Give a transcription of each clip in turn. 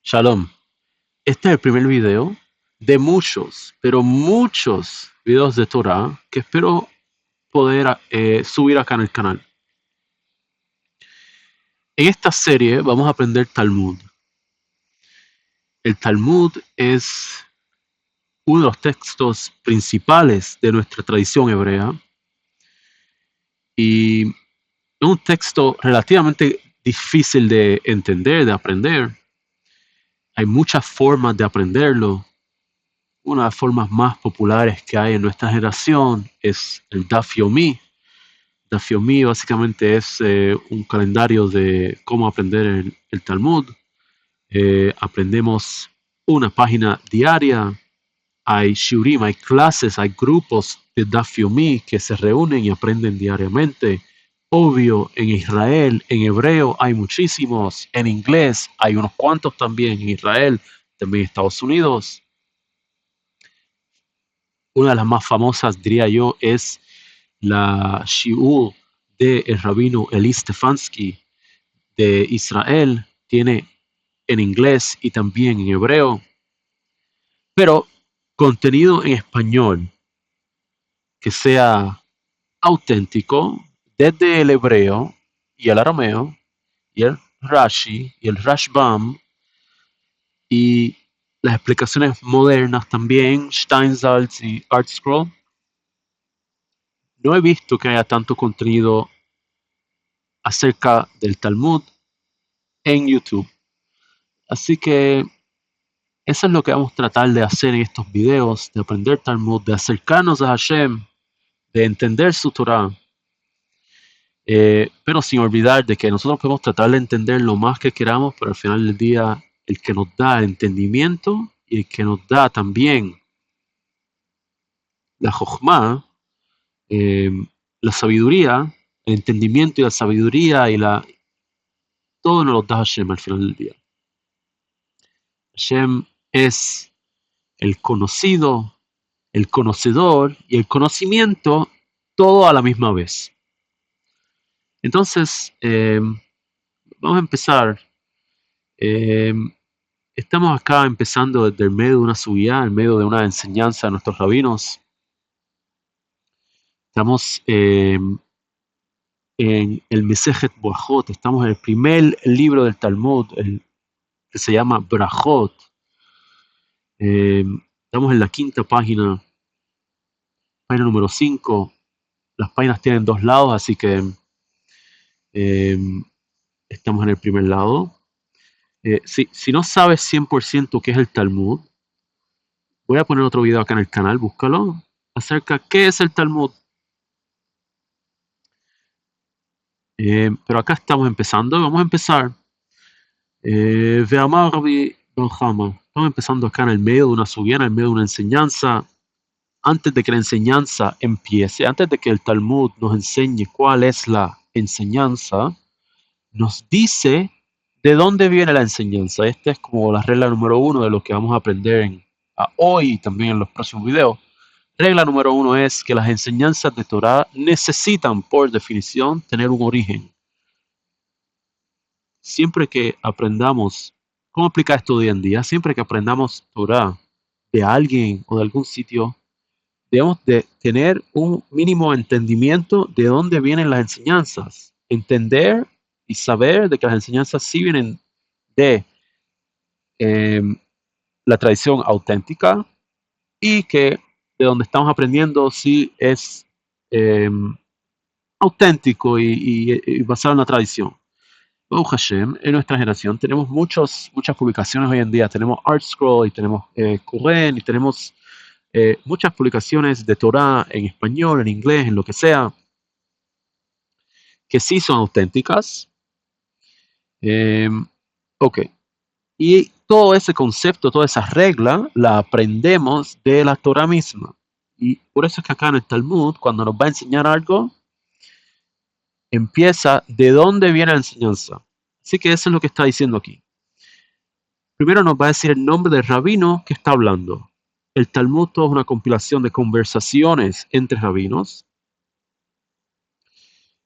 Shalom. Este es el primer video de muchos, pero muchos videos de Torah que espero poder subir acá en el canal. En esta serie vamos a aprender Talmud. El Talmud es uno de los textos principales de nuestra tradición hebrea y es un texto relativamente difícil de entender, de aprender. Hay muchas formas de aprenderlo. Una de las formas más populares que hay en nuestra generación es el Daf Yomi. Daf Yomi básicamente es un calendario de cómo aprender el Talmud. Aprendemos una página diaria. Hay shiurim, hay clases, hay grupos de Daf Yomi que se reúnen y aprenden diariamente. Obvio, en Israel, en hebreo hay muchísimos. En inglés hay unos cuantos también. En Israel, también en Estados Unidos. Una de las más famosas, diría yo, es la Shiur del rabino Eli Stefansky de Israel. Tiene en inglés y también en hebreo, pero contenido en español que sea auténtico desde el hebreo y el arameo y el Rashi y el Rashbam y las explicaciones modernas también, Steinsaltz y ArtScroll. No he visto que haya tanto contenido acerca del Talmud en YouTube. Así que eso es lo que vamos a tratar de hacer en estos videos, de aprender Talmud, de acercarnos a Hashem, de entender su Torah, pero sin olvidar de que nosotros podemos tratar de entender lo más que queramos, pero al final del día el que nos da el entendimiento y el que nos da también la Jochma, la sabiduría, el entendimiento y la sabiduría todo nos lo da Hashem al final del día. Hashem es el conocido, el conocedor y el conocimiento, todo a la misma vez. Entonces, vamos a empezar. Estamos acá empezando desde el medio de una subida, en medio de una enseñanza de nuestros rabinos. Estamos en el Mesejet Brajot, estamos en el primer libro del Talmud, que se llama Brajot. Estamos en la quinta página número 5. Las páginas tienen dos lados, así que estamos en el primer lado. Si no sabes 100% qué es el Talmud, voy a poner otro video acá en el canal, búscalo, acerca de qué es el Talmud. Pero acá estamos empezando, vamos a empezar. Veamar Rabbi Ben Chama. Estamos empezando acá en el medio de una subida, en el medio de una enseñanza. Antes de que la enseñanza empiece, antes de que el Talmud nos enseñe cuál es la enseñanza, nos dice de dónde viene la enseñanza. Esta es como la regla número 1 de lo que vamos a aprender hoy y también en los próximos videos. Regla número 1 es que las enseñanzas de Torah necesitan, por definición, tener un origen. Siempre que aprendamos, ¿cómo aplicar esto hoy en día? Siempre que aprendamos Torah de alguien o de algún sitio, debemos de tener un mínimo entendimiento de dónde vienen las enseñanzas. Entender y saber de que las enseñanzas sí vienen de la tradición auténtica y que de donde estamos aprendiendo sí es auténtico y basado en la tradición. Baruch Hashem, en nuestra generación tenemos muchas publicaciones hoy en día. Tenemos ArtScroll y tenemos Qur'an y tenemos muchas publicaciones de Torah en español, en inglés, en lo que sea, que sí son auténticas. Ok. Y todo ese concepto, toda esa regla, la aprendemos de la Torah misma. Y por eso es que acá en el Talmud, cuando nos va a enseñar algo, empieza de dónde viene la enseñanza. Así que eso es lo que está diciendo aquí. Primero nos va a decir el nombre del rabino que está hablando. El Talmud todo es una compilación de conversaciones entre rabinos.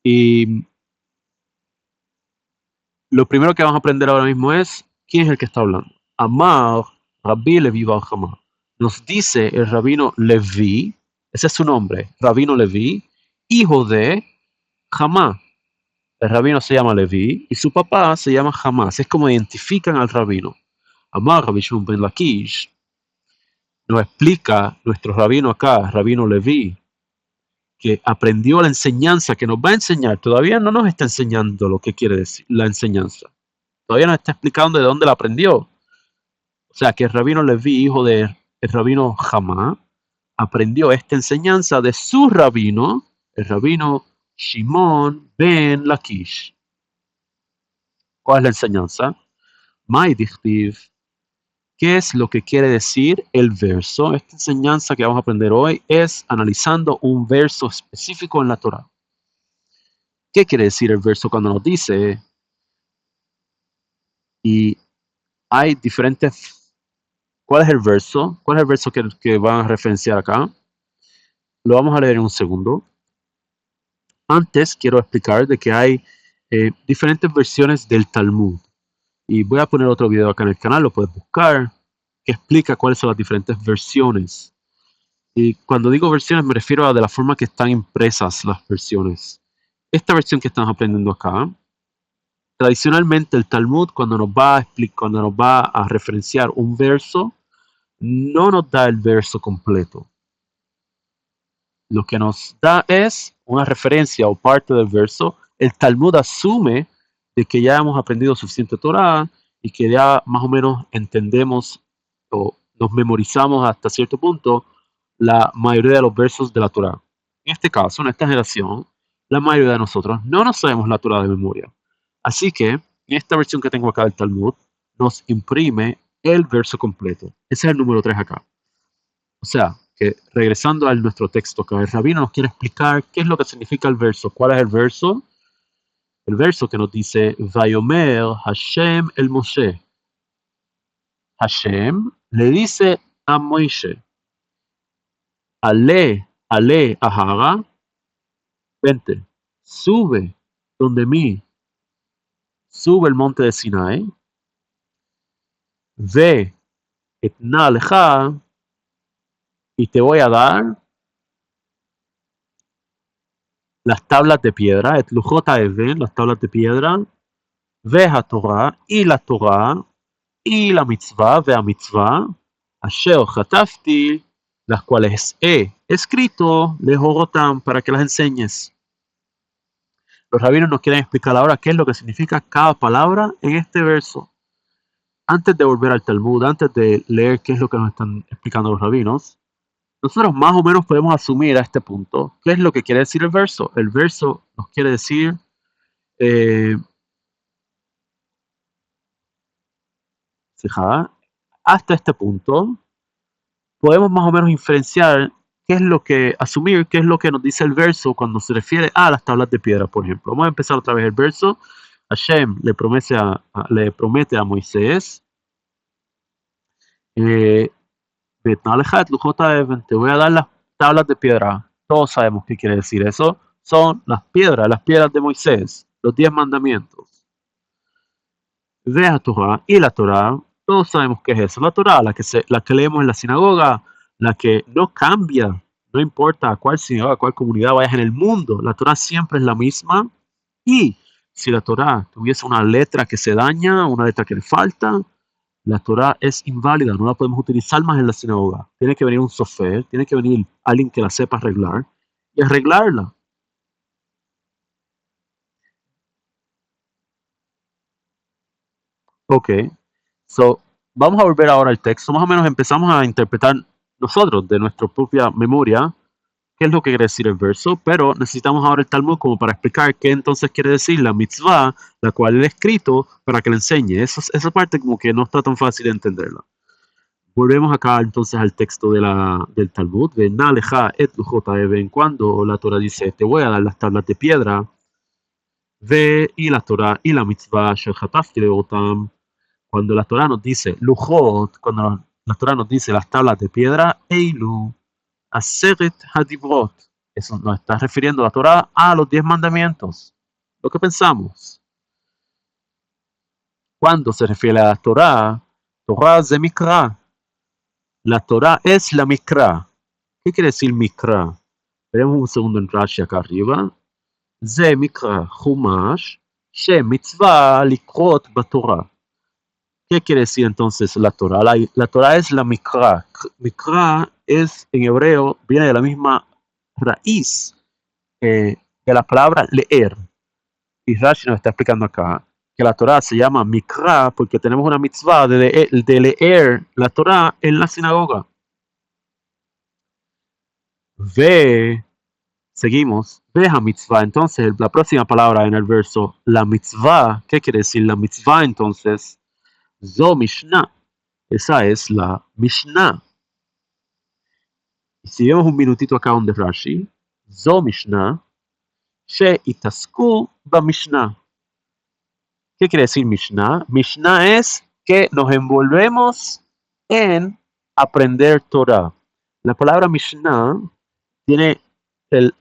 Y lo primero que vamos a aprender ahora mismo es quién es el que está hablando. Amar Rabbi Levi bar Hamá. Nos dice el rabino Levi, ese es su nombre, rabino Levi, hijo de Hamá. El rabino se llama Levi y su papá se llama Hamá. Es como identifican al rabino. Amar Rabbi Shimon ben Lakish nos explica nuestro rabino acá, rabino Levi, que aprendió la enseñanza que nos va a enseñar. Todavía no nos está enseñando lo que quiere decir la enseñanza. Todavía nos está explicando de dónde la aprendió. O sea, que el rabino Levi, hijo del rabino Hamá, aprendió esta enseñanza de su rabino, el rabino Shimon ben Lakish. ¿Cuál es la enseñanza? Mai dichtiv. ¿Qué es lo que quiere decir el verso? Esta enseñanza que vamos a aprender hoy es analizando un verso específico en la Torah. ¿Qué quiere decir el verso cuando nos dice? Y hay diferentes. ¿Cuál es el verso? ¿Cuál es el verso que van a referenciar acá? Lo vamos a leer en un segundo. Antes quiero explicar de que hay diferentes versiones del Talmud. Y voy a poner otro video acá en el canal, lo puedes buscar, que explica cuáles son las diferentes versiones. Y cuando digo versiones me refiero a de la forma que están impresas las versiones. Esta versión que estamos aprendiendo acá, tradicionalmente el Talmud cuando nos va a explicar, cuando nos va a referenciar un verso, no nos da el verso completo. Lo que nos da es una referencia o parte del verso. El Talmud asume de que ya hemos aprendido suficiente Torah y que ya más o menos entendemos o nos memorizamos hasta cierto punto la mayoría de los versos de la Torah. En este caso, en esta generación, la mayoría de nosotros no nos sabemos la Torah de memoria. Así que, en esta versión que tengo acá del Talmud, nos imprime el verso completo. Ese es el número 3 acá. O sea, que regresando a nuestro texto, que el rabino nos quiere explicar qué es lo que significa el verso. ¿Cuál es el verso? El verso que nos dice, Vayomer Hashem el Moshe. Hashem le dice a Moisés, Ale Ahara, vente, sube donde mí, sube el monte de Sinai, ve etna leja, y te voy a dar las tablas de piedra, et lujota even, las tablas de piedra, ve a Torah, y la mitzvah, ve a mitzvah, asher chatafti, las cuales he escrito, lejorotam, para que las enseñes. Los rabinos nos quieren explicar ahora qué es lo que significa cada palabra en este verso. Antes de volver al Talmud, antes de leer qué es lo que nos están explicando los rabinos, nosotros más o menos podemos asumir a este punto qué es lo que quiere decir el verso. El verso nos quiere decir, hasta este punto, podemos más o menos inferenciar qué es lo que, asumir qué es lo que nos dice el verso cuando se refiere a las tablas de piedra, por ejemplo. Vamos a empezar otra vez el verso. Hashem le promete a Moisés, te voy a dar las tablas de piedra. Todos sabemos qué quiere decir eso. Son las piedras de Moisés, los 10 mandamientos. Ve a Torah y la Torah, todos sabemos qué es eso. La Torah, la que leemos en la sinagoga, la que no cambia, no importa a cuál sinagoga, a cuál comunidad vayas en el mundo, la Torah siempre es la misma. Y si la Torah tuviese una letra que se daña, una letra que le falta, la Torah es inválida, no la podemos utilizar más en la sinagoga. Tiene que venir un sofer, tiene que venir alguien que la sepa arreglar y arreglarla. Ok, so vamos a volver ahora al texto. Más o menos empezamos a interpretar nosotros de nuestra propia memoria qué es lo que quiere decir el verso, pero necesitamos ahora el Talmud como para explicar qué entonces quiere decir la mitzvah, la cual él ha escrito para que le enseñe. Esa parte como que no está tan fácil de entenderla. Volvemos acá entonces al texto del Talmud, de Naleja et lujota even, cuando la Torah dice, te voy a dar las tablas de piedra, ve y la Torah y la mitzvah, shel hatafti leotam, cuando la Torah nos dice lujot, cuando la Torah nos dice las tablas de piedra, eilu, aseret hadivrot, eso nos está refiriendo la Torah a los 10 mandamientos. Lo que pensamos. Cuando se refiere a la Torah, Torah ze Mikra. La Torah es la Mikra. ¿Qué quiere decir Mikra? Veremos un segundo en Rashi acá arriba. זה מקרא חומש שמצווה לקרות בתורה. ¿Qué quiere decir entonces la Torah? La Torah es la Mikra. Mikra es en hebreo, viene de la misma raíz de la palabra leer. Y Rashi nos está explicando acá que la Torah se llama Mikra porque tenemos una mitzvah de leer la Torah en la sinagoga. Ve Seguimos. Veja mitzvah. Entonces, la próxima palabra en el verso, la mitzvah, ¿qué quiere decir? La mitzvah, entonces, zo mishnah. Esa es la mishnah. Y si vemos un minutito acá donde Rashi, zo mishnah, she itasku ba mishnah. ¿Qué quiere decir mishnah? Mishnah es que nos envolvemos en aprender Torah. La palabra mishnah tiene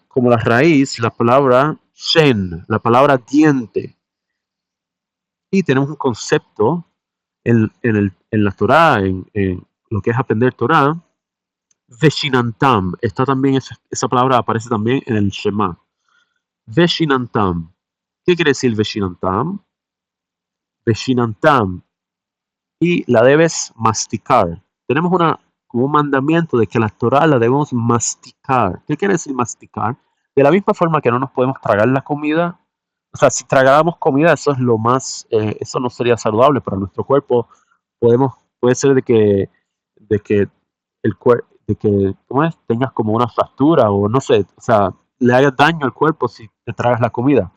como la raíz la palabra shen, la palabra diente. Y tenemos un concepto en la Torah, en lo que es aprender Torah, veshinantam. Está también, esa palabra aparece también en el Shema. Veshinantam. ¿Qué quiere decir veshinantam? Veshinantam. Y la debes masticar. Tenemos como un mandamiento de que la Torah la debemos masticar. ¿Qué quiere decir masticar? De la misma forma que no nos podemos tragar la comida, o sea, si tragáramos comida, eso es lo más, eso no sería saludable para nuestro cuerpo. Puede ser de que ¿cómo es? Tengas como una fractura o no sé, o sea, le hagas daño al cuerpo si te tragas la comida.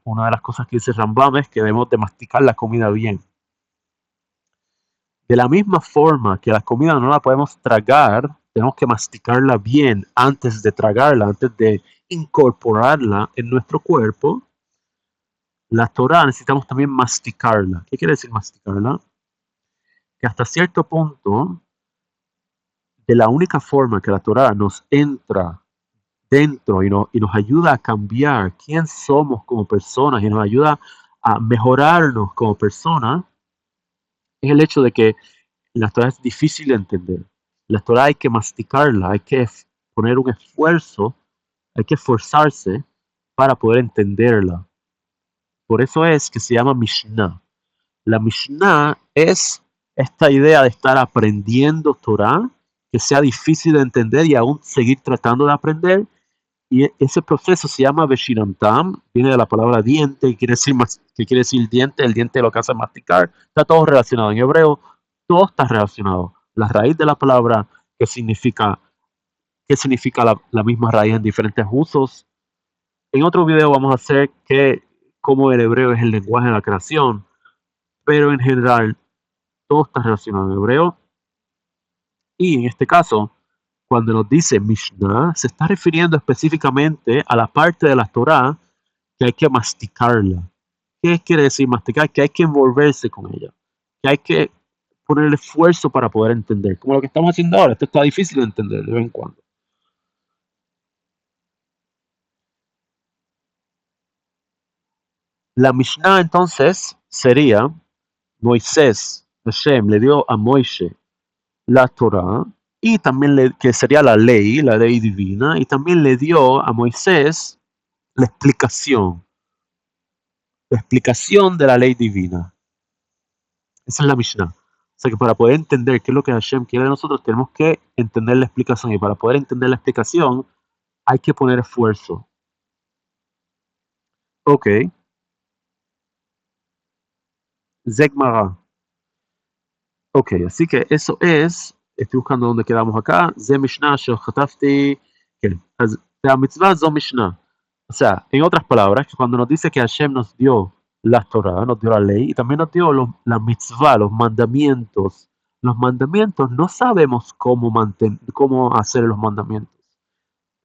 Una de las cosas que dice Rambam es que debemos de masticar la comida bien. De la misma forma que la comida no la podemos tragar, tenemos que masticarla bien antes de tragarla, antes de incorporarla en nuestro cuerpo. La Torah necesitamos también masticarla. ¿Qué quiere decir masticarla? Que hasta cierto punto, de la única forma que la Torah nos entra dentro y nos ayuda a cambiar quién somos como personas y nos ayuda a mejorarnos como personas, es el hecho de que la Torah es difícil de entender. La Torah hay que masticarla, hay que poner un esfuerzo, hay que esforzarse para poder entenderla. Por eso es que se llama Mishnah. La Mishnah es esta idea de estar aprendiendo Torah, que sea difícil de entender y aún seguir tratando de aprender. Y ese proceso se llama Veshinantam, viene de la palabra diente, que quiere decir diente, el diente lo que hace masticar, está todo relacionado. En hebreo, todo está relacionado. La raíz de la palabra, qué significa la misma raíz en diferentes usos. En otro video vamos a hacer cómo el hebreo es el lenguaje de la creación, pero en general, todo está relacionado en hebreo. Y en este caso, cuando nos dice Mishnah, se está refiriendo específicamente a la parte de la Torah que hay que masticarla. ¿Qué quiere decir masticar? Que hay que envolverse con ella, que hay que poner el esfuerzo para poder entender, como lo que estamos haciendo ahora. Esto está difícil de entender de vez en cuando. La Mishnah entonces sería Moisés, Hashem le dio a Moisés la Torah y también que sería la ley divina, y también le dio a Moisés la explicación de la ley divina. Esa es la Mishnah. O sea que para poder entender qué es lo que Hashem quiere de nosotros, tenemos que entender la explicación. Y para poder entender la explicación, hay que poner esfuerzo. Ok. Zegmara. Ok, así que eso es. Estoy buscando dónde quedamos acá. Ze Mishnah Shatafti. La mitzvah zo Mishnah. O sea, en otras palabras, cuando nos dice que Hashem nos dio la Torah, nos dio la ley, y también nos dio la mitzvah, los mandamientos. Los mandamientos no sabemos cómo hacer los mandamientos.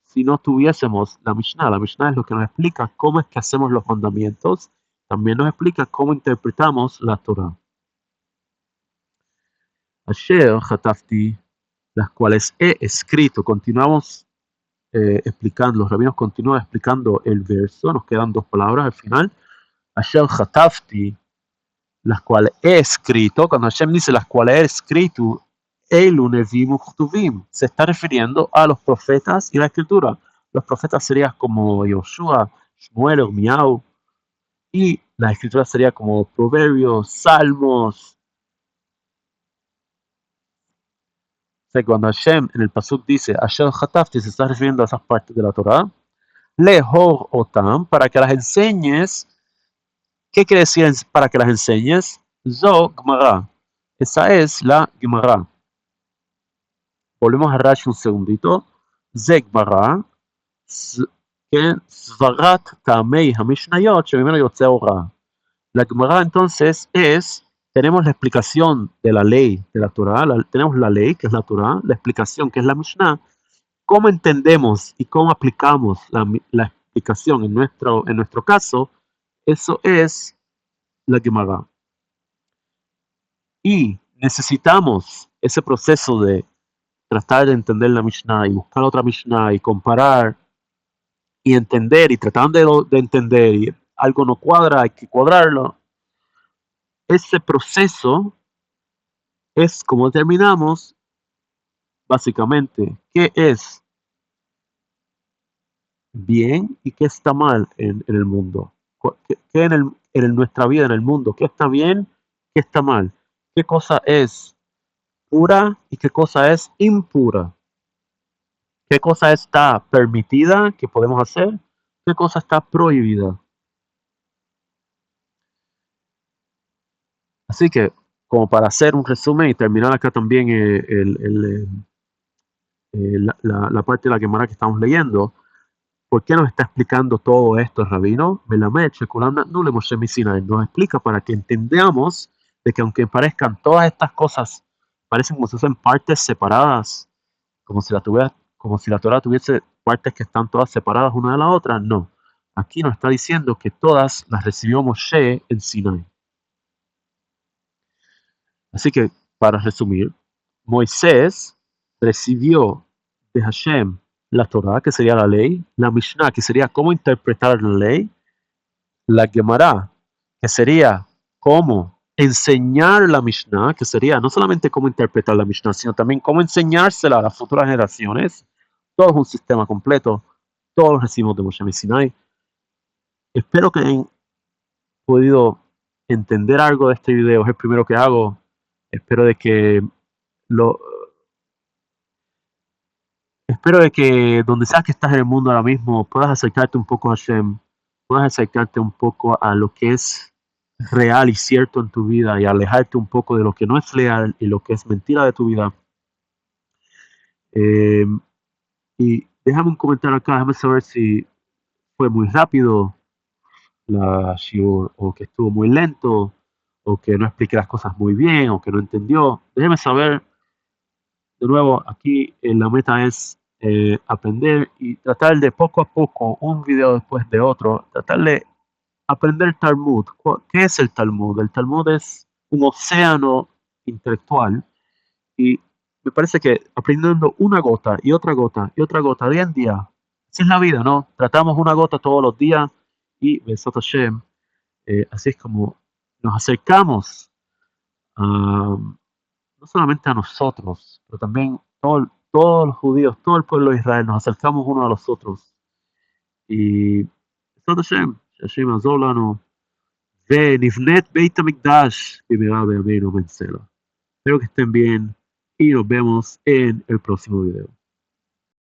Si no tuviésemos la Mishnah es lo que nos explica cómo es que hacemos los mandamientos, también nos explica cómo interpretamos la Torah. Asher Hatafti, las cuales he escrito. Continuamos explicando, los rabinos continúan explicando el verso, nos quedan dos palabras al final. Asher Hatafti, las cuales he escrito, cuando Hashem dice las cuales he escrito, Elu Nevim Uchtuvim, se está refiriendo a los profetas y la escritura. Los profetas serían como Yoshua, Shmuel, Miau, y la escritura sería como Proverbios, Salmos. O sea, cuando Hashem en el Pasuk dice Asher Hatafti, se está refiriendo a esas partes de la Torah. Lehor Otam, para que las enseñes. ¿Qué quiere decir para que las enseñes? Zo Gemara. Esa es la Gemara. Volvemos a Rashi un segundito. Ze Gemara. Svarat Tamei Hamishnayot, Shemimeno Yotze Ora. La Gemara entonces tenemos la explicación de la ley de la Torah, tenemos la ley que es la Torah, la explicación que es la Mishnah, cómo entendemos y cómo aplicamos la explicación en nuestro caso, eso es la Gemara. Y necesitamos ese proceso de tratar de entender la Mishnah y buscar otra Mishnah y comparar y entender y tratando de entender y algo no cuadra, hay que cuadrarlo. Ese proceso es como determinamos básicamente qué es bien y qué está mal en el mundo. ¿Qué en nuestra vida, en el mundo? ¿Qué está bien? ¿Qué está mal? ¿Qué cosa es pura y qué cosa es impura? ¿Qué cosa está permitida que podemos hacer? ¿Qué cosa está prohibida? Así que, como para hacer un resumen y terminar acá también la parte de la Gemara que estamos leyendo, ¿por qué nos está explicando todo esto el rabino? Melamed, Shekulam Nule Moshe Sinai. Nos explica para que entendamos de que aunque parezcan todas estas cosas, parecen como si fuesen partes separadas, como si la Torah tuviese partes que están todas separadas una de la otra, no. Aquí nos está diciendo que todas las recibió Moshe en Sinai. Así que, para resumir, Moisés recibió de Hashem la Torah, que sería la ley, la Mishnah, que sería cómo interpretar la ley, la Gemara, que sería cómo enseñar la Mishnah, que sería no solamente cómo interpretar la Mishnah, sino también cómo enseñársela a las futuras generaciones. Todo es un sistema completo, todos lo recibimos de Moshe Sinai. Espero que hayan podido entender algo de este video, es el primero que hago. Espero de que lo, espero de que donde sea que estás en el mundo ahora mismo puedas acercarte un poco a Hashem, puedas acercarte un poco a lo que es real y cierto en tu vida y alejarte un poco de lo que no es real y lo que es mentira de tu vida. Eh, y déjame un comentario acá, déjame saber si fue muy rápido la shiur o que estuvo muy lento o que no expliqué las cosas muy bien o que no entendió. Déjame saber. De nuevo, aquí la meta es aprender y tratar de poco a poco, un video después de otro, tratar de aprender Talmud. ¿Qué es el Talmud? El Talmud es un océano intelectual y me parece que aprendiendo una gota y otra gota y otra gota día en día, así es la vida, ¿no? Tratamos una gota todos los días y Besat Hashem, así es como nos acercamos a no solamente a nosotros, pero también todos los judíos, todo el pueblo de Israel, nos acercamos unos a los otros. Y בעזרת השם, שהשם יעזור לנו, ונבנה את בית המקדש במהרה בימינו בין סלע. Espero que estén bien y nos vemos en el próximo video.